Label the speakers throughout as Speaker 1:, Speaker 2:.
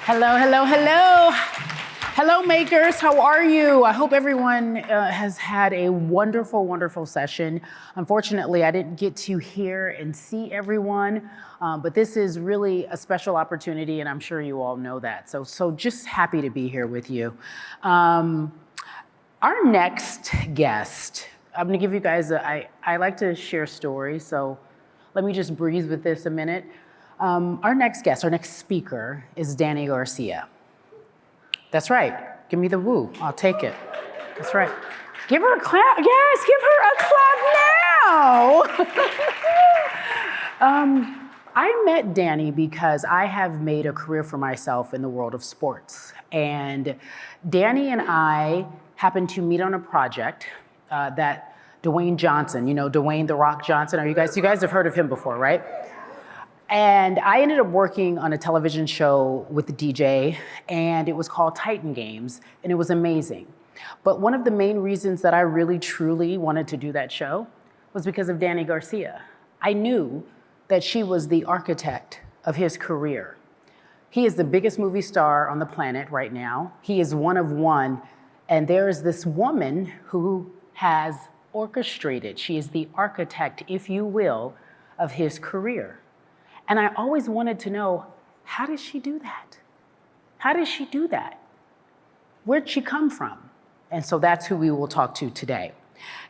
Speaker 1: Hello, hello, hello. Hello, makers. How are you? I hope everyone has had a wonderful, wonderful session. Unfortunately, I didn't get to hear and see everyone, but this is really a special opportunity, and I'm sure you all know that. So just happy to be here with you. Our next guest, I'm gonna give you guys, I like to share stories, so let me just breathe with this a minute. Our next guest, our next speaker is Dany Garcia. That's right. Give me the woo. I'll take it. That's right. Give her a clap. Yes, give her a clap now. I met Dany because I have made a career for myself in the world of sports. And Dany and I happened to meet on a project that Dwayne Johnson, you know, Dwayne "The Rock" Johnson. You guys have heard of him before, right? And I ended up working on a television show with the DJ, and it was called Titan Games, and it was amazing. But one of the main reasons that I really, truly wanted to do that show was because of Dany Garcia. I knew that she was the architect of his career. He is the biggest movie star on the planet right now. He is one of one, and there is this woman who has orchestrated, she is the architect, if you will, of his career. And I always wanted to know, how does she do that? How does she do that? Where'd she come from? And so that's who we will talk to today.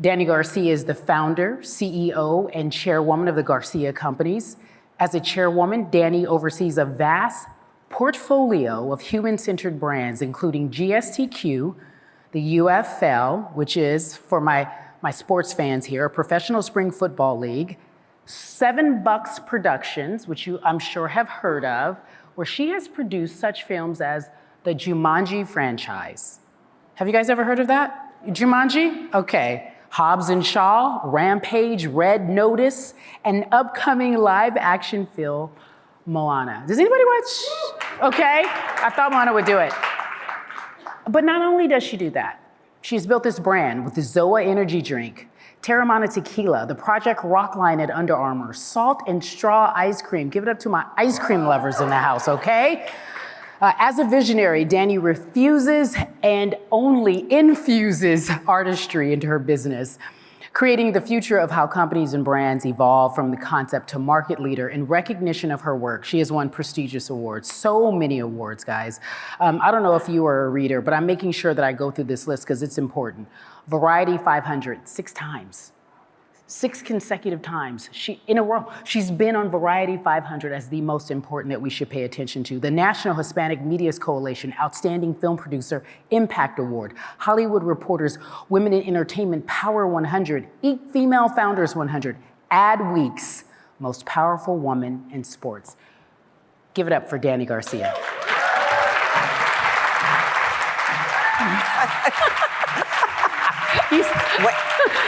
Speaker 1: Dany Garcia is the founder, CEO, and chairwoman of the Garcia Companies. As a chairwoman, Dany oversees a vast portfolio of human-centered brands, including GSTQ, the UFL, which is, for my sports fans here, a professional spring football league, $7 Productions, which you I'm sure have heard of, where she has produced such films as the Jumanji franchise. Have you guys ever heard of that? Jumanji? Okay. Hobbs and Shaw, Rampage, Red Notice, and upcoming live action film, Moana. Does anybody watch? Okay. I thought Moana would do it. But not only does she do that, she's built this brand with the Zoa energy drink, Terramana Tequila, the Project Rock line at Under Armour, Salt and Straw ice cream. Give it up to my ice cream lovers in the house, okay? As a visionary, Dany refuses and only infuses artistry into her business, creating the future of how companies and brands evolve from the concept to market leader in recognition of her work. She has won prestigious awards, so many awards, guys. I don't know if you are a reader, but I'm making sure that I go through this list because it's important. Variety 500, 6 times. 6 consecutive times in a row. She's been on Variety 500 as the most important that we should pay attention to. The National Hispanic Medias Coalition Outstanding Film Producer Impact Award, Hollywood Reporter's Women in Entertainment Power 100, Female Founders 100, Adweek's Most Powerful Woman in Sports. Give it up for Dany Garcia.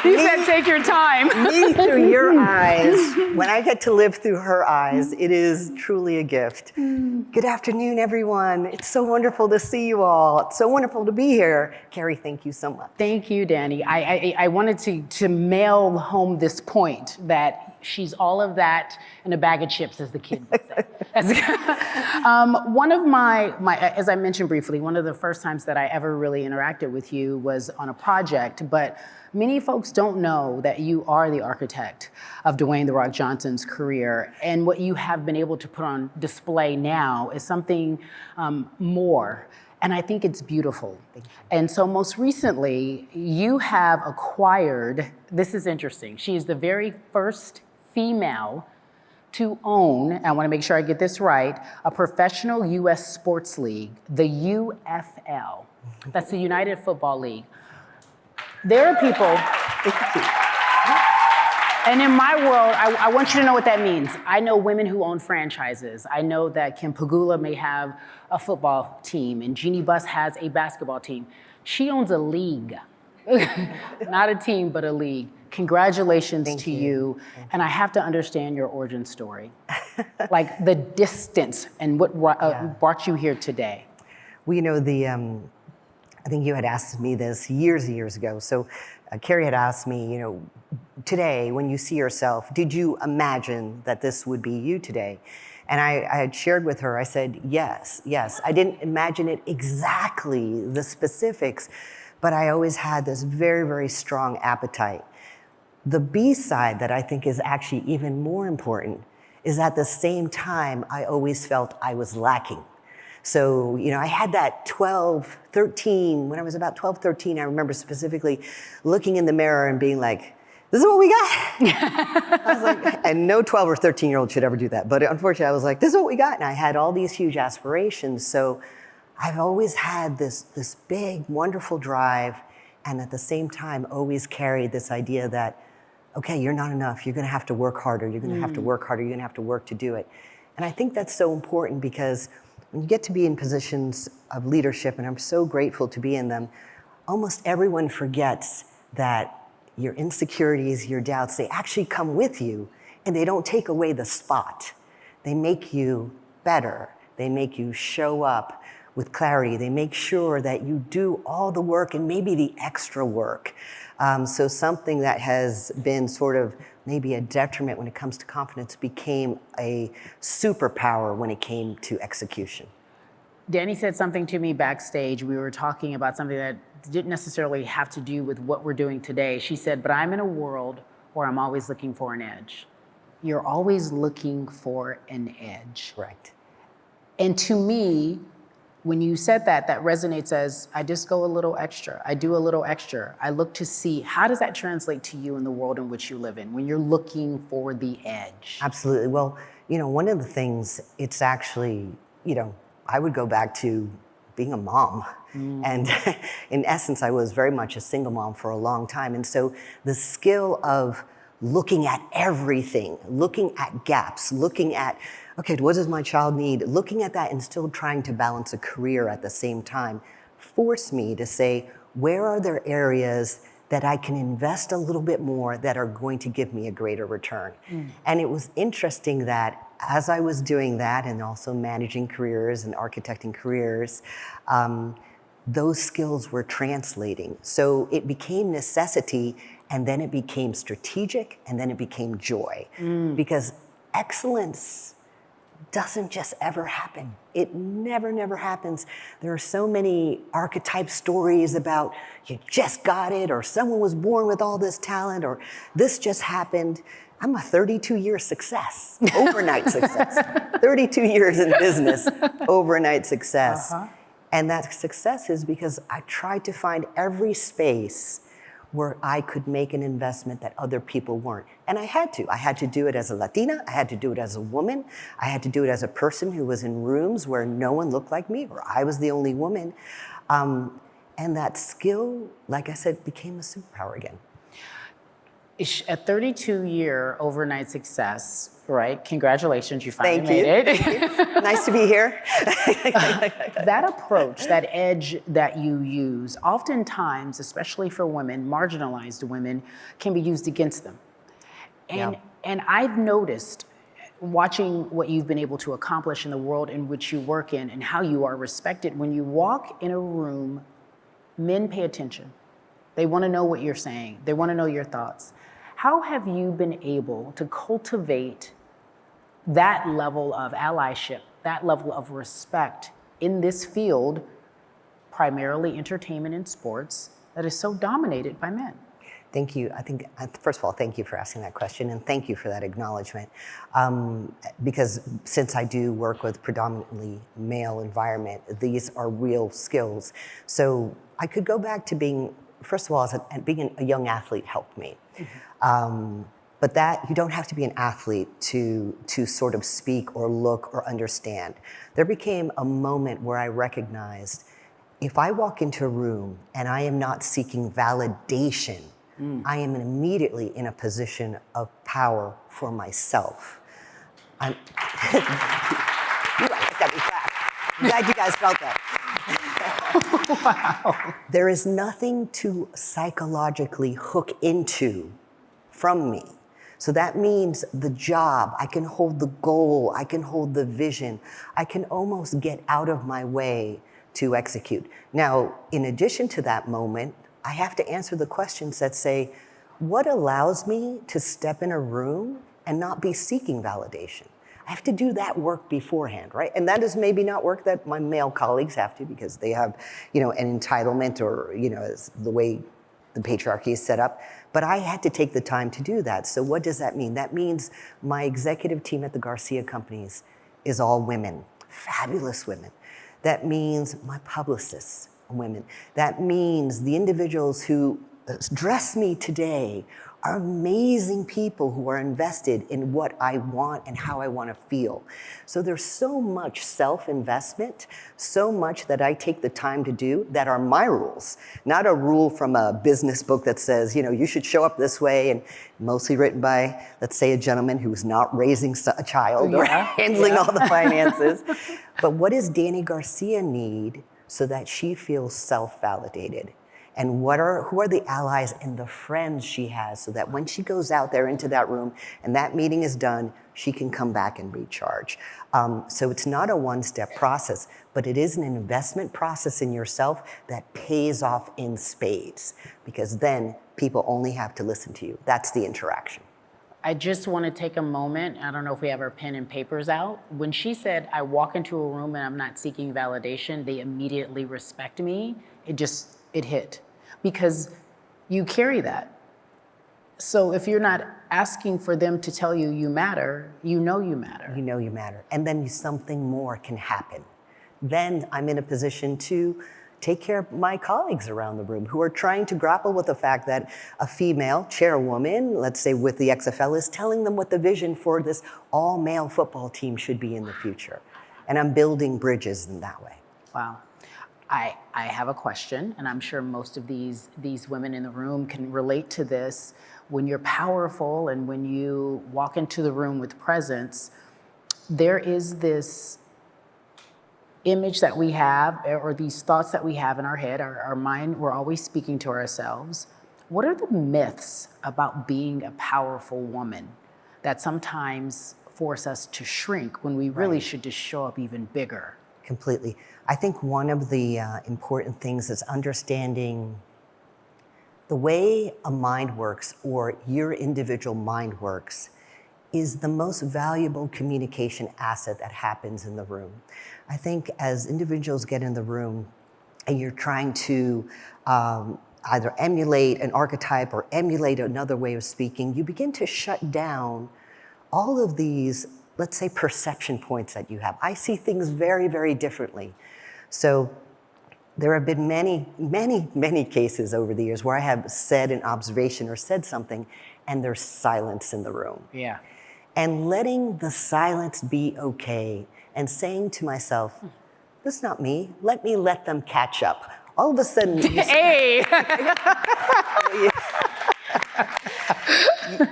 Speaker 1: You said take your time.
Speaker 2: Me through your eyes. When I get to live through her eyes, it is truly a gift. Good afternoon, everyone. It's so wonderful to see you all. It's so wonderful to be here. Cari, thank you so much.
Speaker 1: Thank you, Dany. I wanted to mail home this point that she's all of that and a bag of chips, as the kid would say. One of my, as I mentioned briefly, one of the first times that I ever really interacted with you was on a project, but many folks don't know that you are the architect of Dwayne "The Rock" Johnson's career, and what you have been able to put on display now is something more, and I think it's beautiful. And so most recently, you have acquired, this is interesting, she is the very first female to own, I want to make sure I get this right, a professional U.S. sports league, the UFL. That's the United Football League. There are people, and in my world, I want you to know what that means. I know women who own franchises. I know that Kim Pagula may have a football team, and Jeannie Buss has a basketball team. She owns a league. Not a team, but a league. Congratulations to you. And I have to understand your origin story. Like the distance and what brought you here today.
Speaker 2: Well, you know, I think you had asked me this years ago. So Cari had asked me, you know, today when you see yourself, did you imagine that this would be you today? And I had shared with her, I said, yes. I didn't imagine it exactly, the specifics, but I always had this very, very strong appetite. The B side that I think is actually even more important is at the same time, I always felt I was lacking. So, I had that 12, 13, when I was about 12, 13, I remember specifically looking in the mirror and being like, this is what we got. I was like, and no 12 or 13-year-old should ever do that. But unfortunately, I was like, this is what we got. And I had all these huge aspirations. So I've always had this big, wonderful drive. And at the same time, always carried this idea that, okay, you're not enough. You're going to have to work harder. You're going to have to work harder. You're going to have to work to do it. And I think that's so important because when you get to be in positions of leadership, and I'm so grateful to be in them, almost everyone forgets that your insecurities, your doubts, they actually come with you and they don't take away the spot. They make you better. They make you show up with clarity. They make sure that you do all the work and maybe the extra work. So something that has been sort of maybe a detriment when it comes to confidence became a superpower when it came to execution.
Speaker 1: Dany said something to me backstage. We were talking about something that didn't necessarily have to do with what we're doing today. She said, but I'm in a world where I'm always looking for an edge. You're always looking for an edge.
Speaker 2: Right.
Speaker 1: And to me, when you said that, that resonates as I just go a little extra. I do a little extra. I look to see, how does that translate to you in the world in which you live in when you're looking for the edge?
Speaker 2: Absolutely. Well, one of the things, it's actually, I would go back to being a mom. And in essence, I was very much a single mom for a long time. And so the skill of looking at everything, looking at gaps, looking at, okay, what does my child need? Looking at that and still trying to balance a career at the same time forced me to say, where are there areas that I can invest a little bit more that are going to give me a greater return? And it was interesting that as I was doing that and also managing careers and architecting careers, those skills were translating. So it became necessity, and then it became strategic, and then it became joy. Because excellence doesn't just ever happen. It never happens. There are so many archetype stories about you just got it, or someone was born with all this talent, or this just happened. I'm a 32-year success, overnight success. 32 years in business, overnight success. And that success is because I tried to find every space where I could make an investment that other people weren't. And I had to. I had to do it as a Latina. I had to do it as a woman. I had to do it as a person who was in rooms where no one looked like me, where I was the only woman. And that skill, like I said, became a superpower again.
Speaker 1: A 32-year overnight success, right? Congratulations, you finally made it.
Speaker 2: Thank you. Nice to be here.
Speaker 1: That approach, that edge that you use, oftentimes, especially for women, marginalized women, can be used against them. And I've noticed, watching what you've been able to accomplish in the world in which you work in and how you are respected, when you walk in a room, men pay attention. They want to know what you're saying. They want to know your thoughts. How have you been able to cultivate that level of allyship, that level of respect in this field, primarily entertainment and sports, that is so dominated by men?
Speaker 2: Thank you. I think, first of all, thank you for asking that question, and thank you for that acknowledgement. Because since I do work with predominantly male environment, these are real skills. So I could go back to being, first of all, being a young athlete helped me. But that, you don't have to be an athlete to sort of speak or look or understand. There became a moment where I recognized, if I walk into a room and I am not seeking validation, I am immediately in a position of power for myself. I'm glad you guys felt that.
Speaker 1: Wow.
Speaker 2: There is nothing to psychologically hook into from me. So that means the job, I can hold the goal, I can hold the vision, I can almost get out of my way to execute. Now, in addition to that moment, I have to answer the questions that say, what allows me to step in a room and not be seeking validation? I have to do that work beforehand, right? And that is maybe not work that my male colleagues have to because they have, an entitlement or, it's the way the patriarchy is set up. But I had to take the time to do that. So what does that mean? That means my executive team at the Garcia companies is all women, fabulous women. That means my publicists are women. That means the individuals who dress me today are amazing people who are invested in what I want and how I want to feel. So there's so much self-investment, so much that I take the time to do that are my rules, not a rule from a business book that says, you should show up this way, and mostly written by, let's say, a gentleman who's not raising a child or handling all the finances. But what does Dany Garcia need so that she feels self-validated? And who are the allies and the friends she has so that when she goes out there into that room and that meeting is done, she can come back and recharge. So it's not a one-step process, but it is an investment process in yourself that pays off in spades, because then people only have to listen to you. That's the interaction.
Speaker 1: I just want to take a moment. I don't know if we have our pen and papers out. When she said, I walk into a room and I'm not seeking validation, they immediately respect me, it hit. Because you carry that. So if you're not asking for them to tell you you matter, you know you matter.
Speaker 2: You know you matter. And then something more can happen. Then I'm in a position to take care of my colleagues around the room who are trying to grapple with the fact that a female chairwoman, let's say with the XFL, is telling them what the vision for this all-male football team should be in the future. And I'm building bridges in that way.
Speaker 1: Wow. I have a question, and I'm sure most of these women in the room can relate to this. When you're powerful and when you walk into the room with presence, there is this image that we have, or these thoughts that we have in our head, our mind, we're always speaking to ourselves. What are the myths about being a powerful woman that sometimes force us to shrink when we really should just show up even bigger?
Speaker 2: Completely. I think one of the important things is understanding the way a mind works, or your individual mind works, is the most valuable communication asset that happens in the room. I think as individuals get in the room and you're trying to either emulate an archetype or emulate another way of speaking, you begin to shut down all of these, let's say, perception points that you have. I see things very, very differently. So there have been many, many, many cases over the years where I have said an observation or said something and there's silence in the room.
Speaker 1: Yeah.
Speaker 2: And letting the silence be okay and saying to myself, this is not me, let them catch up. All of a sudden,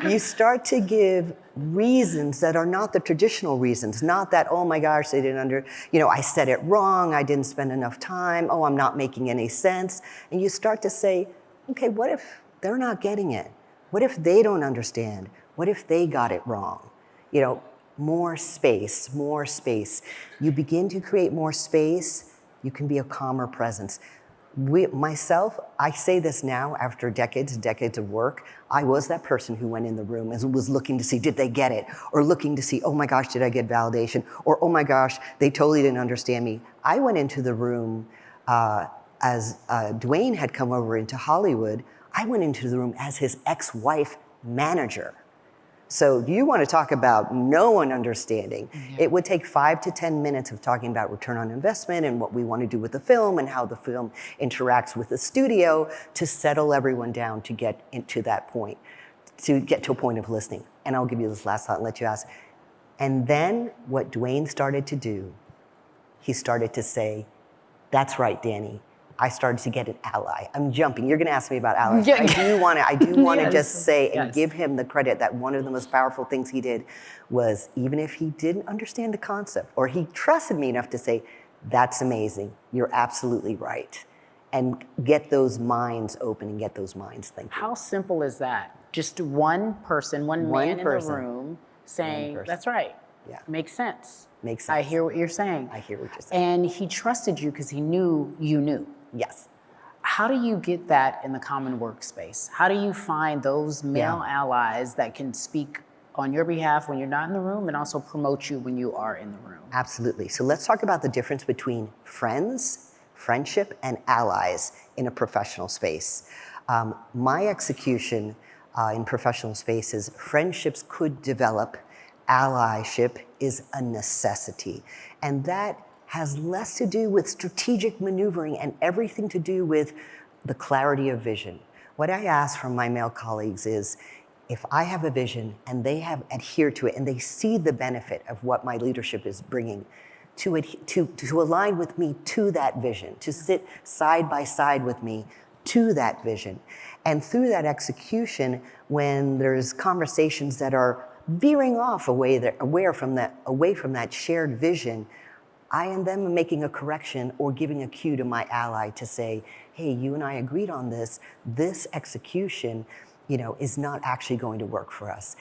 Speaker 2: you start to give reasons that are not the traditional reasons, not that, oh my gosh, they didn't I said it wrong, I didn't spend enough time, oh, I'm not making any sense. And you start to say, okay, what if they're not getting it? What if they don't understand? What if they got it wrong? More space, more space. You begin to create more space, you can be a calmer presence. Myself, I say this now after decades and decades of work, I was that person who went in the room and was looking to see, did they get it? Or looking to see, oh my gosh, did I get validation? Or, oh my gosh, they totally didn't understand me. I went into the room as Dwayne had come over into Hollywood. I went into the room as his ex-wife manager. So you want to talk about no one understanding. It would take 5 to 10 minutes of talking about return on investment and what we want to do with the film and how the film interacts with the studio to settle everyone down to get into that point, to get to a point of listening. And I'll give you this last thought and let you ask. And then what Dwayne started to do, he started to say, that's right, Dany. I started to get an ally. I'm jumping. You're going to ask me about allies. I do want to just say and give him the credit that one of the most powerful things he did was, even if he didn't understand the concept, or he trusted me enough to say, that's amazing. You're absolutely right. And get those minds open and get those minds thinking.
Speaker 1: How simple is that? Just one person, one man in the room saying, that's right.
Speaker 2: Yeah.
Speaker 1: Makes sense.
Speaker 2: Makes sense.
Speaker 1: I hear what you're saying.
Speaker 2: I hear what you're saying.
Speaker 1: And he trusted you because he knew you knew.
Speaker 2: Yes.
Speaker 1: How do you get that in the common workspace? How do you find those male allies that can speak on your behalf when you're not in the room and also promote you when you are in the room.
Speaker 2: Absolutely. So let's talk about the difference between friends, friendship, and allies in a professional space. My execution in professional spaces, friendships could develop, allyship is a necessity. And that has less to do with strategic maneuvering and everything to do with the clarity of vision. What I ask from my male colleagues is, if I have a vision and they have adhered to it and they see the benefit of what my leadership is bringing, to align with me to that vision, to sit side by side with me to that vision. And through that execution, when there's conversations that are veering off away from that shared vision, I am then making a correction or giving a cue to my ally to say, hey, you and I agreed on this. This execution, is not actually going to work for us.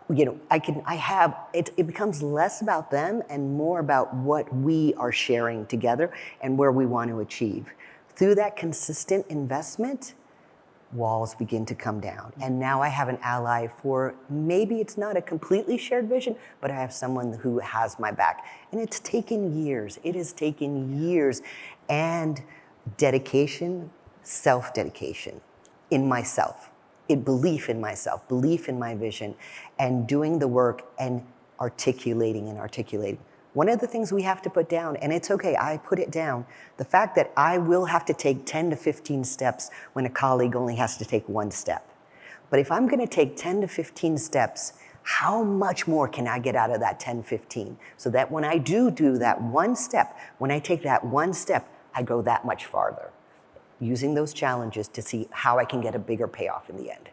Speaker 2: It becomes less about them and more about what we are sharing together and where we want to achieve. Through that consistent investment, walls begin to come down. And now I have an ally for, maybe it's not a completely shared vision, but I have someone who has my back. And it's taken years. It has taken years. And dedication, self-dedication in myself, belief in myself, belief in my vision, and doing the work and articulating. One of the things we have to put down, and it's okay, I put it down, the fact that I will have to take 10 to 15 steps when a colleague only has to take one step. But if I'm gonna take 10 to 15 steps, how much more can I get out of that 10, 15? So that when I do that one step, when I take that one step, I go that much farther. Using those challenges to see how I can get a bigger payoff in the end.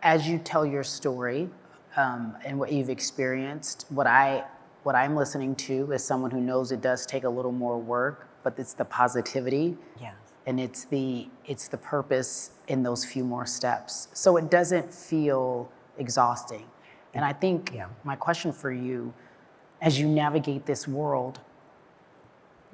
Speaker 1: As you tell your story and what you've experienced, what I'm listening to is someone who knows it does take a little more work, but it's the positivity.
Speaker 2: Yes.
Speaker 1: And it's the purpose in those few more steps. So it doesn't feel exhausting. And I think my question for you, as you navigate this world,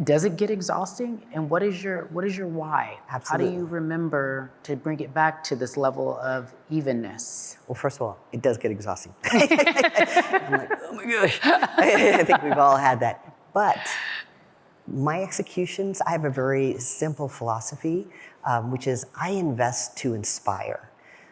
Speaker 1: does it get exhausting? And what is your why?
Speaker 2: Absolutely.
Speaker 1: How do you remember to bring it back to this level of evenness?
Speaker 2: Well, first of all, it does get exhausting. I'm like, oh my gosh. I think we've all had that. But my executions, I have a very simple philosophy, which is I invest to inspire.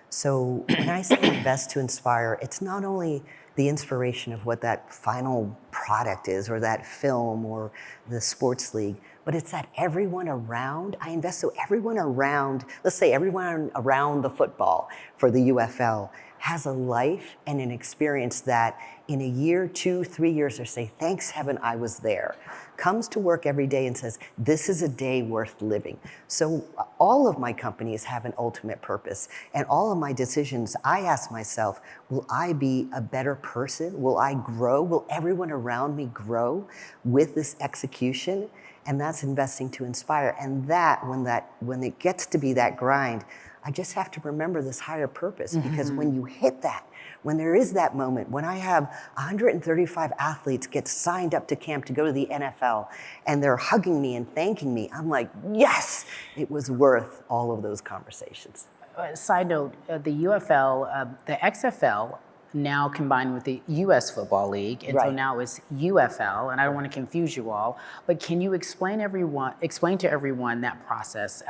Speaker 2: So when I say invest to inspire, it's not only the inspiration of what that final product is, or that film, or the sports league, but it's that everyone around, I invest so everyone around, let's say everyone around the football for the UFL has a life and an experience that in a year, 2, 3 years, they say, thanks heaven I was there. Comes to work every day and says, this is a day worth living. So all of my companies have an ultimate purpose. And all of my decisions, I ask myself, will I be a better person? Will I grow? Will everyone around me grow with this execution? And that's investing to inspire. And when it gets to be that grind, I just have to remember this higher purpose, because when you hit that, when there is that moment, when I have 135 athletes get signed up to camp to go to the NFL and they're hugging me and thanking me, I'm like, yes, it was worth all of those conversations.
Speaker 1: Side note, the UFL, the XFL now combined with the US Football League, and so now it's UFL, and I don't want to confuse you all, but can you explain to everyone that process?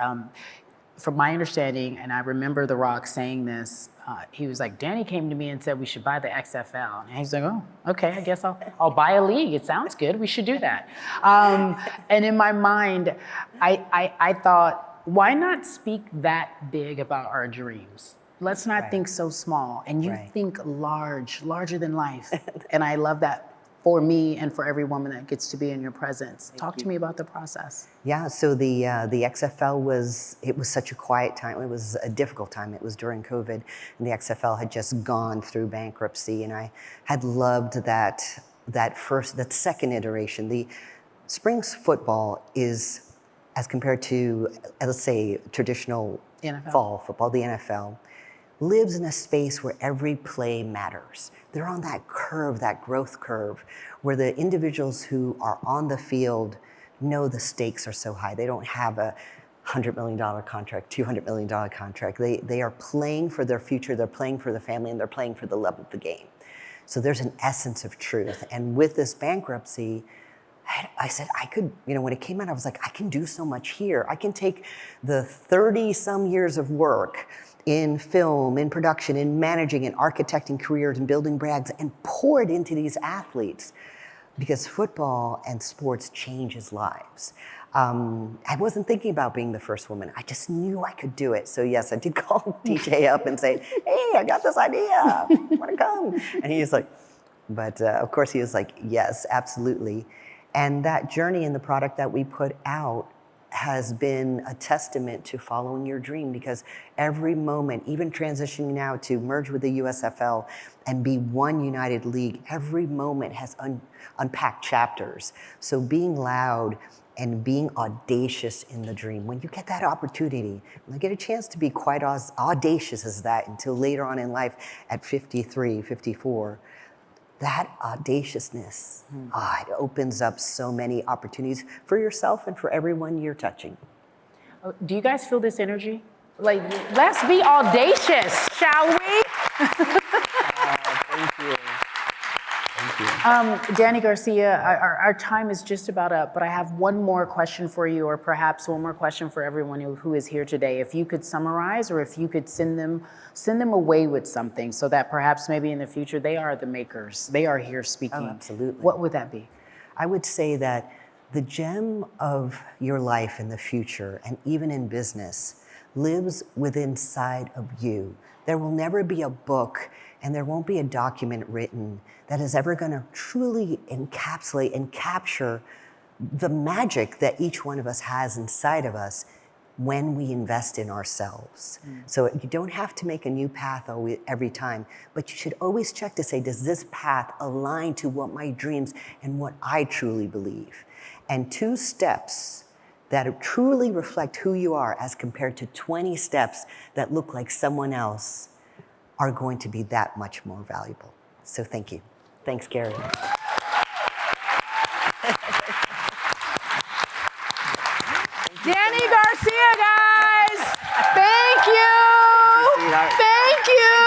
Speaker 1: From my understanding, and I remember The Rock saying this, he was like, Dany came to me and said we should buy the XFL. And he's like, oh, okay, I guess I'll buy a league. It sounds good, we should do that. And in my mind, I thought, why not speak that big about our dreams? Let's not think so small. And you think larger than life. And I love that for me and for every woman that gets to be in your presence. Talk to me about the process.
Speaker 2: Yeah, so the XFL was such a quiet time. It was a difficult time. It was during COVID, and the XFL had just gone through bankruptcy, and I had loved that second iteration. The spring football is, as compared to, let's say, traditional fall football, the NFL, lives in a space where every play matters. They're on that curve, that growth curve, where the individuals who are on the field know the stakes are so high. They don't have a $100 million contract, $200 million contract. They are playing for their future, they're playing for the family, and they're playing for the love of the game. So there's an essence of truth. And with this bankruptcy, I said, I could, when it came out, I was like, I can do so much here. I can take the 30 some years of work in film, in production, in managing, in architecting careers and building brands and pour it into these athletes, because football and sports changes lives. I wasn't thinking about being the first woman. I just knew I could do it. So yes, I did call DJ up and say, hey, I got this idea, want to come? And he was like, but of course he was like, yes, absolutely. And that journey and the product that we put out has been a testament to following your dream, because every moment, even transitioning now to merge with the USFL and be one united league, every moment has unpacked chapters. So being loud and being audacious in the dream, when you get that opportunity, when I get a chance to be quite as audacious as that until later on in life at 53, 54, that audaciousness, it opens up so many opportunities for yourself and for everyone you're touching.
Speaker 1: Do you guys feel this energy? Like, let's be audacious, shall we?
Speaker 2: Thank you.
Speaker 1: Dany Garcia, our time is just about up, but I have one more question for you, or perhaps one more question for everyone who is here today. If you could summarize, or if you could send them away with something, so that perhaps maybe in the future they are the makers, they are here speaking.
Speaker 2: Oh, absolutely.
Speaker 1: What would that be?
Speaker 2: I would say that the gem of your life in the future, and even in business, lives within inside of you. There will never be a book and there won't be a document written that is ever going to truly encapsulate and capture the magic that each one of us has inside of us when we invest in ourselves. So you don't have to make a new path every time, but you should always check to say, does this path align to what my dreams and what I truly believe? And 2 steps that truly reflect who you are as compared to 20 steps that look like someone else are going to be that much more valuable. So thank you. Thanks, Cari.
Speaker 1: Dany Garcia, guys! Thank you!
Speaker 2: Thank you, sweetheart.
Speaker 1: Thank you!